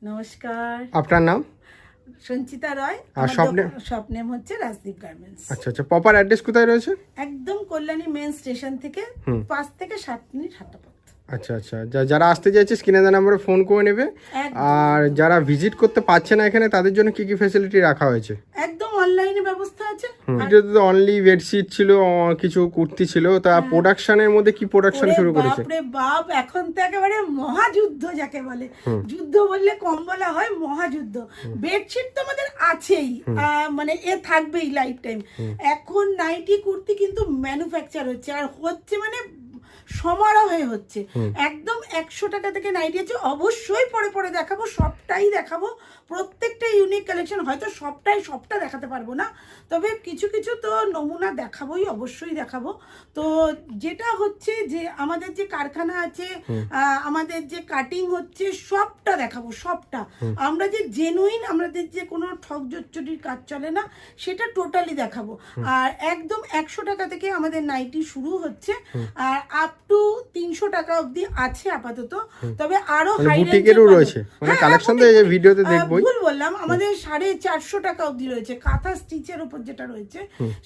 নমস্কার। আপনার নাম? সঞ্চিতা রয়। আর শপ নেম হচ্ছে রাজদীপ গার্মেন্টস। আচ্ছা আচ্ছা, প্রপার অ্যাড্রেস কোথায় রয়েছে? একদম কল্যাণী মেন স্টেশন থেকে 5 থেকে 7 মিনিট হাঁটা পথ। আচ্ছা আচ্ছা, যারা আসতে চাইছে স্ক্রিনে দেওয়া নম্বরে ফোন করে নেবে। আর যারা ভিজিট করতে পারছে না এখানে তাদের জন্য কি কি ফ্যাসিলিটি রাখা হয়েছে? একদম অনলাইনে ব্যবস্থা আছে। ভিডিওতে তো অনলি বেডশিট ছিল, কিছু কুর্তি ছিল, তা প্রোডাকশনের মধ্যে কি প্রোডাকশন শুরু করেছে? বাপরে বাপ, এখন তো একেবারে মহাযুদ্ধ যাকে বলে। যুদ্ধ বললে কম বলা হয়, মহাযুদ্ধ। বেডশিট তো আমাদের আছেই, মানে এ থাকবেই লাইফ টাইম। এখন নাইটি কুর্তি কিন্তু ম্যানুফ্যাকচার হচ্ছে, আর হচ্ছে মানে সমারোহে হচ্ছে। একদম 100 টাকা থেকে নাইটি আছে। অবশ্যই পরে পরে দেখাবো, সবটাই দেখাবো, প্রত্যেকটা ইউনিক কালেকশন। হয়তো সবটা দেখাতে পারবো না, তবে কিছু কিছু তো নমুনা দেখাবোই, অবশ্যই দেখাবো। তো যেটা হচ্ছে যে আমাদের যে কারখানা আছে, আমাদের যে কাটিং হচ্ছে, সবটা দেখাবো, সবটা। আমরা যে জেনুইন, আমাদের যে কোনো ঠক জচ্চটির কাজ চলে না, সেটা টোটালি দেখাবো। আর একদম 100 টাকা থেকে আমাদের নাইটি শুরু হচ্ছে, আর আপ টু 300 টাকা অবধি আছে আপাতত। তবে আরো হাই রেঞ্জেরও রয়েছে, মানে কালেকশন তো এই ভিডিওতে দেখবই। ভুল বললাম, আমাদের 450 টাকা অবধি রয়েছে। কাঁথা স্টিচের উপর যেটা রয়েছে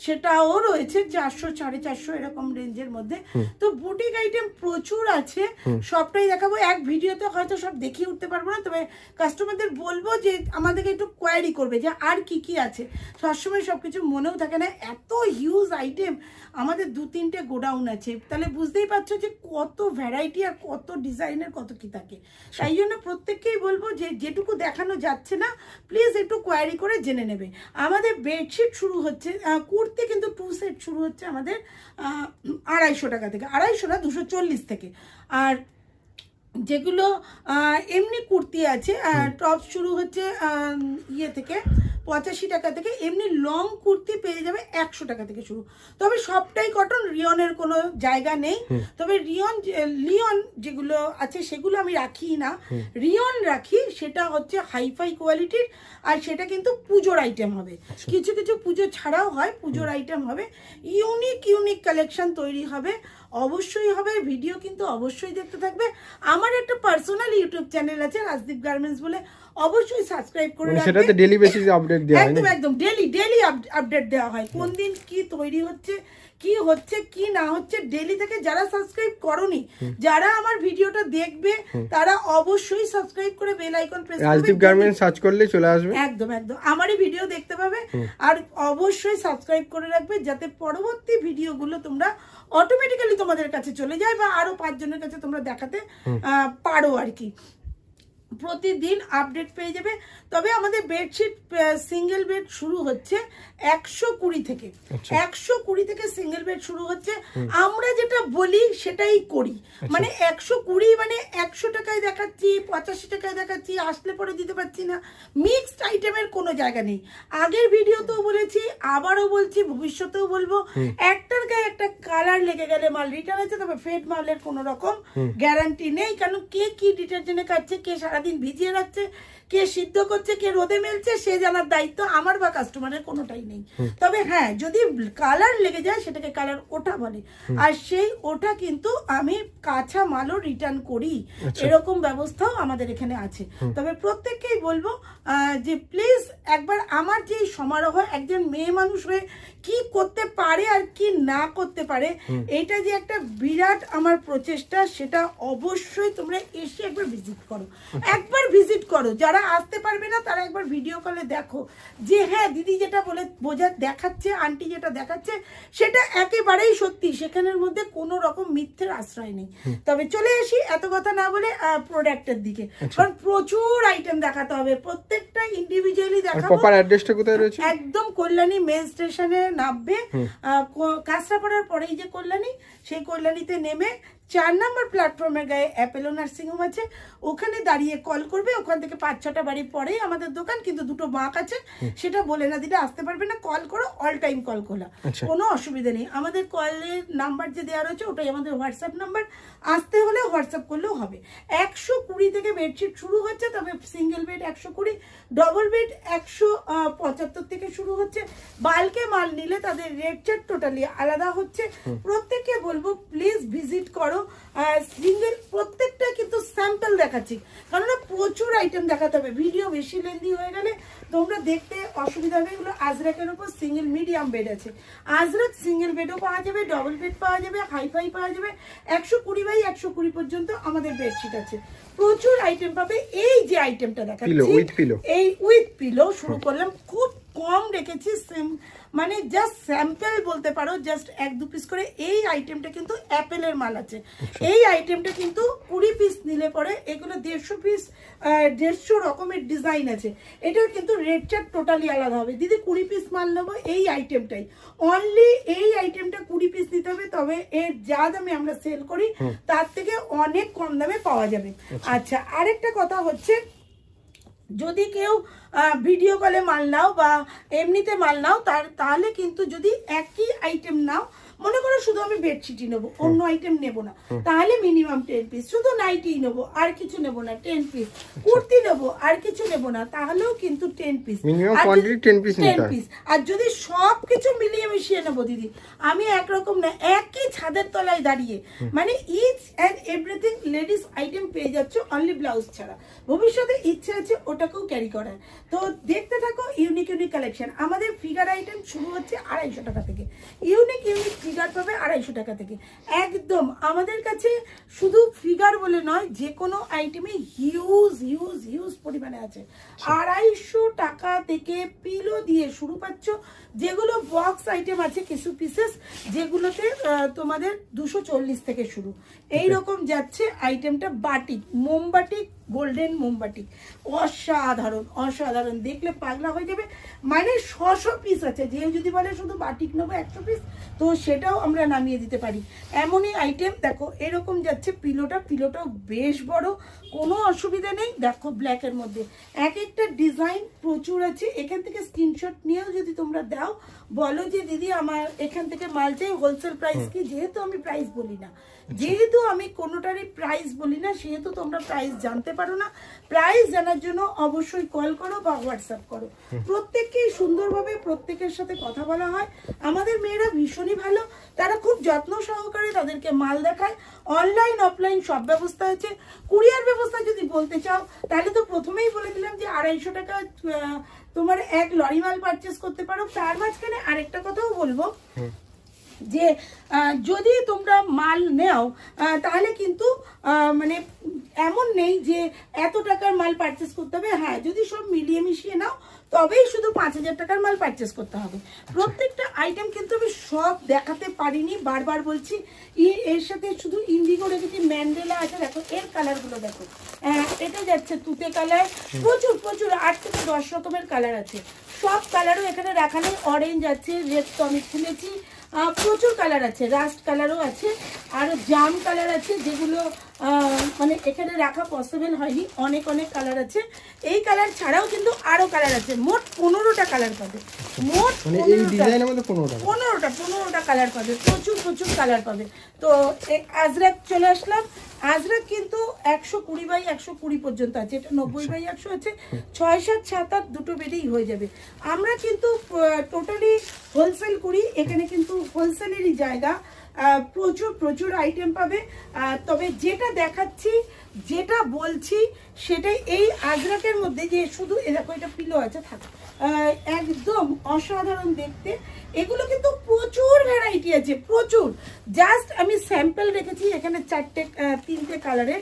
সেটাও রয়েছে 400 450 এরকম রেঞ্জের মধ্যে। তো বুটিক আইটেম প্রচুর আছে, সবটাই দেখাবো। এক ভিডিওতে হয়তো সব দেখিয়ে উঠতে পারবো না, তবে কাস্টমারদের বলবো যে আমাদেরকে একটু কোয়ারি করবে যে আর কি কি আছে। সবসময় সবকিছু মনেও থাকে না, এত হিউজ আইটেম। আমাদের 2-3টে গোডাউন আছে, তাহলে বুঝতেই পারছো যে কত ভ্যারাইটি আর কত ডিজাইনের কত কি থাকে। তাই জন্য প্রত্যেককেই বলবো যে যেটুকু দেখানো যাচ্ছে না, প্লিজ একটু কোয়ারি করে জেনে নেবে। আমাদের বেডশিট শুরু হচ্ছে, কুর্তি কিন্তু 2 সেট শুরু হচ্ছে আমাদের 250 টাকা থেকে, 250 না 240 থেকে। আর যেগুলো এমনি কুর্তি আছে, টপ শুরু হচ্ছে ইয়ে থেকে 85 টাকা থেকে। এমনি লং কুর্তি পেয়ে যাবে 100 টাকা থেকে শুরু। তবে সবটাই কটন, রিয়নের কোনো জায়গা নেই। তবে লিওন যেগুলো আছে সেগুলো আমি রাখি না, রিয়ন রাখি। সেটা হচ্ছে হাইফাই কোয়ালিটির, আর সেটা কিন্তু পুজোর আইটেম হবে। কিছু কিছু পুজো ছাড়াও হয়, পুজোর আইটেম হবে। ইউনিক কালেকশন তৈরি হবে, অবশ্যই হবে। ভিডিও কিন্তু অবশ্যই দেখতে থাকবে। আমার একটা পার্সোনাল ইউটিউব চ্যানেল আছে রাজদীপ গার্মেন্টস বলে, অবশ্যই সাবস্ক্রাইব করে রাখবে। সেটাতে ডেইলি বেসিসে আপডেট দেওয়া হয়। একদম ডেইলি আপডেট দেওয়া হয়। কোন দিন কি তৈরি হচ্ছে, কি হচ্ছে, কি না হচ্ছে, ডেইলি থেকে। যারা সাবস্ক্রাইব করোনি, যারা আমার ভিডিওটা দেখবে, তারা অবশ্যই সাবস্ক্রাইব করে বেল আইকন প্রেস করবে। রাজদীপ গার্মেন্টস সার্চ করলে চলে আসবে। একদম আমারই ভিডিও দেখতে পাবে। আর অবশ্যই সাবস্ক্রাইব করে রাখবে, যাতে পরবর্তী ভিডিওগুলো তোমরা অটোমেটিক্যালি তোমাদের কাছে চলে যায়, বা আরো 5 জনের কাছে তোমরা দেখাতে পারো আর কি। প্রতিদিন আপডেট পেয়ে যাবে। তবে আমাদের বেডশিট সিঙ্গেল বেড শুরু হচ্ছে 120 থেকে। 120 থেকে সিঙ্গেল বেড শুরু হচ্ছে। আমরা যেটা বলি সেটাই করি, মানে 120 মানে 100 টাকায় দেখাচ্ছি, 85 টাকায় দেখাচ্ছি, আসলে পরে দিতে পারছি না। মিক্সড আইটেমের কোনো জায়গা নেই। আগের ভিডিওতেও বলেছি, আবারও বলছি, ভবিষ্যতেও বলবো, একটার গায়ে একটা কালার লেগে গেলে মাল রিটার্ন আছে। তবে ফেড মালের কোনো রকম গ্যারান্টি নেই, কারণ কে কি ডিটারজেন্টে কাটছে, কে সারাদিন ভিজিয়ে রাখছে, কে সিদ্ধ করছে, কে রোদে মেলছে, সে জানার দায়িত্ব আমার বা কাস্টমারের কোনোটাই নেই। তবে হ্যাঁ, যদি কালার লেগে যায় সেটাকে কালার ওঠা বলে, আর সেই ওঠা কিন্তু আমি কাঁচা মালও রিটার্ন করি, এরকম ব্যবস্থাও আমাদের এখানে আছে। তবে প্রত্যেককেই বলবো যে প্লিজ একবার আমার যে সমারোহ, একজন মেয়ে মানুষ হয়ে কি করতে পারে আর কি না করতে পারে, এইটা যে একটা বিরাট আমার প্রচেষ্টা, সেটা অবশ্যই তোমরা এসে একবার ভিজিট করো। একবার ভিজিট করো। যারা আসতে পারবে না তারা একবার ভিডিও কলে দেখো যে হ্যাঁ, দিদি যেটা বলে দেখাচ্ছে, আন্টি যেটা দেখাচ্ছে, সেটা একেবারেই সত্যি। সেখানের মধ্যে কোনো রকম মিথ্যের আশ্রয় নেই। তবে চলে আসি এত কথা না বলে প্রোডাক্টের দিকে, কারণ প্রচুর আইটেম দেখাতে হবে, প্রত্যেকটা ইন্ডিভিজুয়ালি দেখাবো। প্রপার অ্যাড্রেসটা কোথায় রয়েছে? একদম কল্যাণী মেন স্টেশনে নামবে, কাঁচরাপাড়ার পরেই যে কল্যাণী, সেই কল্যাণীতে নেমে 4 নম্বর প্ল্যাটফর্মের গায়ে অ্যাপেলো নার্সিংহোম আছে, ওখানে দাঁড়িয়ে কল করবে। ওখান থেকে 5-6টা বাড়ি পরেই আমাদের দোকান, কিন্তু 2টো বাঁক আছে, সেটা বলে না দিলে আসতে পারবে না। কল করো, অল টাইম কল খোলা, কোনো অসুবিধা নেই। আমাদের কলের নাম্বার যে দেওয়া রয়েছে ওটাই আমাদের হোয়াটসঅ্যাপ নাম্বার, আসতে হলে হোয়াটসঅ্যাপ করলেও হবে। 120 থেকে বেডশিট শুরু হচ্ছে, তবে সিঙ্গেল বেড 120, ডবল বেড 175 থেকে শুরু হচ্ছে। বাল্কে মাল নিলে তাদের রেট চার্ট টোটালি আলাদা হচ্ছে। প্রত্যেককে বলবো প্লিজ ভিজিট করো। পারো সিঙ্গেল, প্রত্যেকটা কিন্তু স্যাম্পল দেখাচ্ছি, কারণ প্রচুর আইটেম দেখাতে হবে, ভিডিও বেশি লেন্দি হয়ে গেলে তোমরা দেখতে অসুবিধা হবে। এগুলো আজরাকের উপর সিঙ্গেল মিডিয়াম বেড আছে, আজরাক সিঙ্গেল বেডও পাওয়া যাবে, ডবল বেড পাওয়া যাবে, হাইফাই পাওয়া যাবে, 120 বাই 120 পর্যন্ত আমাদের বেডশিট আছে, প্রচুর আইটেম পাবে। এই যে আইটেমটা দেখাচ্ছি এই উইথ পিলো শুরু করলাম, খুব কম রেখেছি, মানে জাস্ট স্যাম্পল বলতে পারো, জাস্ট 1-2 পিস করে। এই আইটেমটা কিন্তু অ্যাপেলের মাল আছে, এই আইটেমটা কিন্তু 20 পিস নিলে পরে এগুলো 150 পিস, 150 রকমের ডিজাইন আছে। এটার কিন্তু রেট চার্ট টোটালি আলাদা হবে। দিদি 20 পিস মাল নেবো এই আইটেমটাই, অনলি এই আইটেমটা 20 পিস নিতে হবে, তবে এর যা দামে আমরা সেল করি তার থেকে অনেক কম দামে পাওয়া যাবে। আচ্ছা, আরেকটা কথা হচ্ছে, যদি কেউ ভিডিও কলে মাল নাও বা এমনিতে মাল নাও, তাহলে কিন্তু যদি একই আইটেম নাও, মনে করো শুধু আমি বেডশিটই নেবো, অন্য আইটেম নেবো না, তাহলে মিনিমাম 10 পিস, শুধু নাইটি নেবো আর কিছু নেবো না 10 পিস, কুর্তি নেবো আর কিছু নেবো না, তাহলেও কিন্তু 10 পিস, মিনিমাম কোয়ান্টিটি 10 পিস নিতে হবে। আর যদি সব কিছু মিলিয়ে মিশিয়ে নেবো দিদি, আমি একরকম না, একই ছাদের তলায় দাঁড়িয়ে, মানে each and everything ladies item পেয়ে যাচ্ছ, অনলি ব্লাউজ ছাড়া। ভবিষ্যতে ইচ্ছে আছে ওটাকেও ক্যারি করার। তো দেখতে থাকো ইউনিক ইউনিক কালেকশন। আমাদের ফিগার আইটেম শুরু হচ্ছে 250 টাকা থেকে, ইউনিক ইউনিক ফিগার পাবে 250 টাকা থেকে। একদম আমাদের কাছে শুধু ফিগার বলে নয়, যে কোনো আইটেমে হিউজ হিউজ হিউজ পরিমাণে আছে। 250 টাকা থেকে পিলো দিয়ে শুরু পাচ্ছ, যেগুলো বক্স আইটেম আছে কিছু পিসেস, যেগুলোতে তোমাদের 240 থেকে শুরু। এইরকম যাচ্ছে আইটেমটা, বাটিক, মোমবাটিক, গোল্ডেন মোমবাটিক, অসাধারণ অসাধারণ, দেখলে পাগলা হয়ে যাবে। মানে 100 পিস আছে, যে যদি বলে শুধু বাটিক নেবো 100 পিস, তো সেটাও আমরা নামিয়ে দিতে পারি, এমনই আইটেম। দেখো এরকম যাচ্ছে পিলোটাও বেশ বড়, কোনো অসুবিধা নেই। দেখো ব্ল্যাকের মধ্যে এক একটা ডিজাইন প্রচুর আছে, এখান থেকে স্ক্রিনশট নিয়েও যদি তোমরা দাও, বলো যে দিদি আমার এখান থেকে মাল চাই, হোলসেল প্রাইস কি, যেহেতু আমি প্রাইস বলি না, যেহেতু আমি কোনোটারই প্রাইস বলি না, সেহেতু তোমরা প্রাইস জানতে পারো না। প্রাইস জানার জন্য অবশ্যই কল করো বা হোয়াটসঅ্যাপ করো। প্রত্যেককেই সুন্দরভাবে প্রত্যেকের সাথে কথা বলা হয়। আমাদের মেয়েরা ভীষণই ভালো, তারা খুব যত্ন সহকারে তাদেরকে মাল দেখায়। অনলাইন অফলাইন সব ব্যবস্থা আছে। কুরিয়ার ব্যবস্থা যদি বলতে চাও, তাহলে তো প্রথমেই বলে দিলাম যে 250 টাকা তোমার এক লরি মাল পারচেস করতে পারো। তার মাঝখানে আরেকটা কথাও বলবো, যে যদি তোমরা মাল নেও তাহলে কিন্তু মানে এমন নেই যে এত টাকার মাল পারচেস করতে হবে। হ্যাঁ, যদি সব মিলিয়ে মিশিয়ে নাও তবেই শুধু 5000 টাকার মাল পারচেস করতে হবে। প্রত্যেকটা আইটেম কিন্তু আমি সব দেখাতে পারিনি, বারবার বলছি। এর সাথে শুধু ইন্ডিগো রেখেছি, ম্যান্ডেলা আছে, দেখো এর কালারগুলো দেখো, এটা যাচ্ছে তুতে কালার, প্রচুর প্রচুর 8 থেকে 10 রকমের কালার আছে। সব কালারও এখানে রাখা নেই, অরেঞ্জ আছে, রেড তো আমি খুলেছি, প্রচুর কালার আছে, রাস্ট কালারও আছে, আর জাম কালার আছে, যেগুলো মানে এখানে রাখা পসিবল হয়নি, অনেক অনেক কালার আছে। এই কালার ছাড়াও কিন্তু আরো কালার আছে, মোট 15টা কালার পাবে, মোট 15টা কালার পাবে, প্রচুর প্রচুর কালার পাবে। তো আজরাক চলে আসলাম। আজরাক কিন্তু 120 বাই 120 পর্যন্ত আছে, এটা 90 বাই 100 আছে, 6, 7, 7, 8 দুটো বেডেই হয়ে যাবে। আমরা কিন্তু টোটালি হোলসেল করি, এখানে কিন্তু হোলসেলেরই জায়গা, প্রচুর প্রচুর আইটেম পাবে। তবে যেটা দেখাচ্ছি, যেটা বলছি, সেটাই এই আজরাকের মধ্যে, যে শুধু দেখো এটা পিলো আছে, থাকে একদম অসাধারণ দেখতে। এগুলো কিন্তু প্রচুর ভ্যারাইটি আছে, প্রচুর। জাস্ট আমি স্যাম্পল রেখেছি এখানে 3টে কালারের,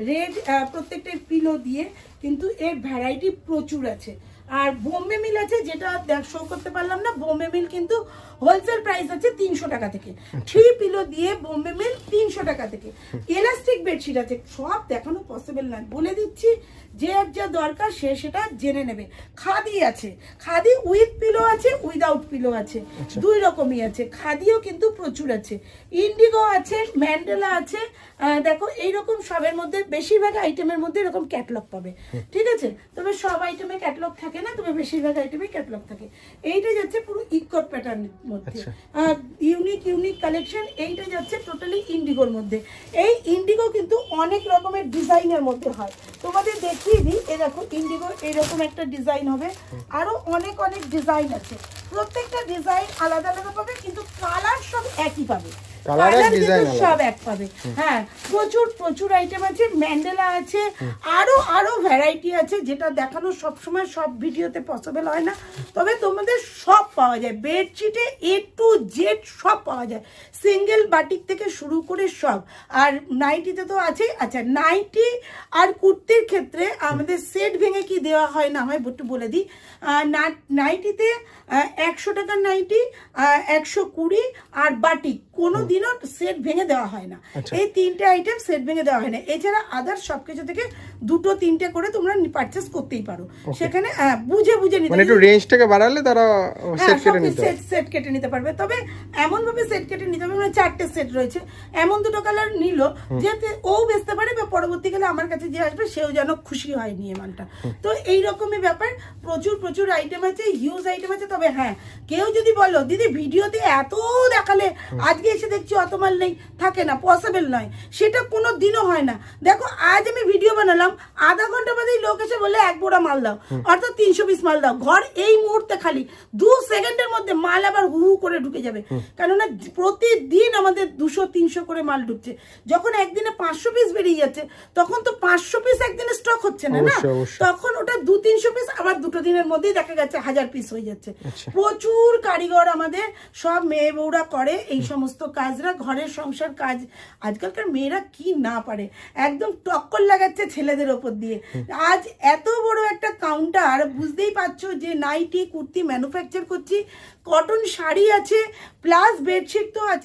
রেড, প্রত্যেকটা পিলো দিয়ে, কিন্তু এর ভ্যারাইটি প্রচুর আছে। আর বোম্বে মিল আছে, যেটা শো করতে পারলাম না, বোম্বে মিল কিন্তু হোলসেল প্রাইস আছে 300 টাকা থেকে, 3 পিলো দিয়ে বোম্বে মিল 300 টাকা থেকে। এলাস্টিক বেডশিট আছে, সব দেখানো পসিবল না, বলে দিচ্ছি, যে যা দরকার সে সেটা জেনে নেবে। খাদি আছে, খাদি উইথ পিলো আছে, উইদাউট পিলো আছে, দুই রকমই আছে। খাদিও কিন্তু প্রচুর আছে, ইন্ডিগো আছে, ম্যান্ডেলা আছে। দেখো এইরকম সবের মধ্যে, বেশিরভাগ আইটেমের মধ্যে এরকম ক্যাটলগ পাবে, ঠিক আছে? তবে সব আইটেমে ক্যাটলগ থাকে না, তবে বেশিরভাগ আইটেমে ক্যাটলগ থাকে। এইটা যাচ্ছে পুরো ইকট প্যাটার্নের মধ্যে, ইউনিক ইউনিক কালেকশন। এইটা যাচ্ছে টোটালি ইন্ডিগোর মধ্যে। এই ইন্ডিগো কিন্তু অনেক রকমের ডিজাইনের মধ্যে হয়, তোমাদের দেখিয়ে দিই। এই দেখো ইন্ডিগো এইরকম একটা ডিজাইন হবে, আরো অনেক অনেক ডিজাইন আছে, প্রত্যেকটা ডিজাইন আলাদা আলাদা পাবে, কিন্তু কালার সব একই পাবে। Colour আর Colour কিন্তু design আলাদা। সব এক পাবে। হ্যাঁ, প্রচুর প্রচুর আইটেম আছে, ম্যান্ডেলা আছে, আরো ভ্যারাইটি আছে, যেটা দেখানো সবসময় সব ভিডিওতে পসিবল হয় না। তবে তোমাদের সব পাওয়া যায়, বেডশিটে A to Z সব পাওয়া যায়, সিঙ্গেল বাটিক থেকে শুরু করে সব। আর নাইটিতে তো আছেই। আচ্ছা, নাইটি আর কুর্তির ক্ষেত্রে আমাদের সেট ভেঙে কি দেওয়া হয় না হয় একটু বলে দিই। নাইটিতে 100 টাকার নাইটি, 120, আর বাটিক কোনো দিনও সেট ভেঙে দেওয়া হয় না। এই তিনটে আইটেম সেট ভেঙে দেওয়া হয় না। এছাড়া আদার সবকিছু থেকে 2-3টে করে তোমরা পারচেস করতেই পারো। সেখানে বুঝে বুঝে নিতে মানে একটু রেঞ্জটাকে বাড়ালে তারা সেট কেটে নিতে পারে। সেট কেটে নিতে পারবে। তবে এমন ভাবে সেট কেটে নিতে হবে, মানে 4টে সেট রয়েছে, এমন 2টো কালার নিল যাতে ও বেচতে পারে, বা পরবর্তীকালে আমার কাছে যে আসবে সেও যেন খুশি হয় নিয়ে মালটা। তো এইরকমই ব্যাপার, প্রচুর প্রচুর আইটেম আছে, হিউজ আইটেম আছে। তবে হ্যাঁ, কেউ যদি বলো দিদি ভিডিওতে এত দেখালে আজকে এসে দেখছি অত মাল নেই, থাকে না, পসিবল নয়, সেটা কোনো দিনও হয় না। দেখো আজ আমি ভিডিও বানালাম, আধা ঘন্টা বাদেই লোক এসে বলে 1 বোরা মাল দাও, অর্থাৎ 300 পিস মাল দাও। ঘর এই মুহূর্তে খালি, 2 সেকেন্ডের মধ্যে মাল আবার হু হু করে ঢুকে যাবে। কেননা প্রতিদিন আমাদের 200-300 করে মাল ঢুকছে। যখন একদিনে 500 পিস বেরিয়ে যাচ্ছে, তখন তো 500 পিস একদিনে স্টক হচ্ছে না, না? তখন ওটা 200-300 পিস আবার 2 দিনের মধ্যেই দেখা গেছে 1000 পিস হয়ে যাচ্ছে। প্রচুর কারিগর আমাদের, সব মেয়ে বউরা করে এই সমস্ত কাজরা, ঘরের সংসার কাজ। আজকালকার মেয়েরা কি না পারে, একদম টক্কর লাগাচ্ছে ছেলেদের ওপর দিয়ে। আজ এত বড় একটা কাউন্টার, বুঝতেই পারছো যে নাইটি কুর্তি ম্যানুফ্যাকচার করছি, কটন শাড়ি আছে, প্লাস বেডশিট তো আছে।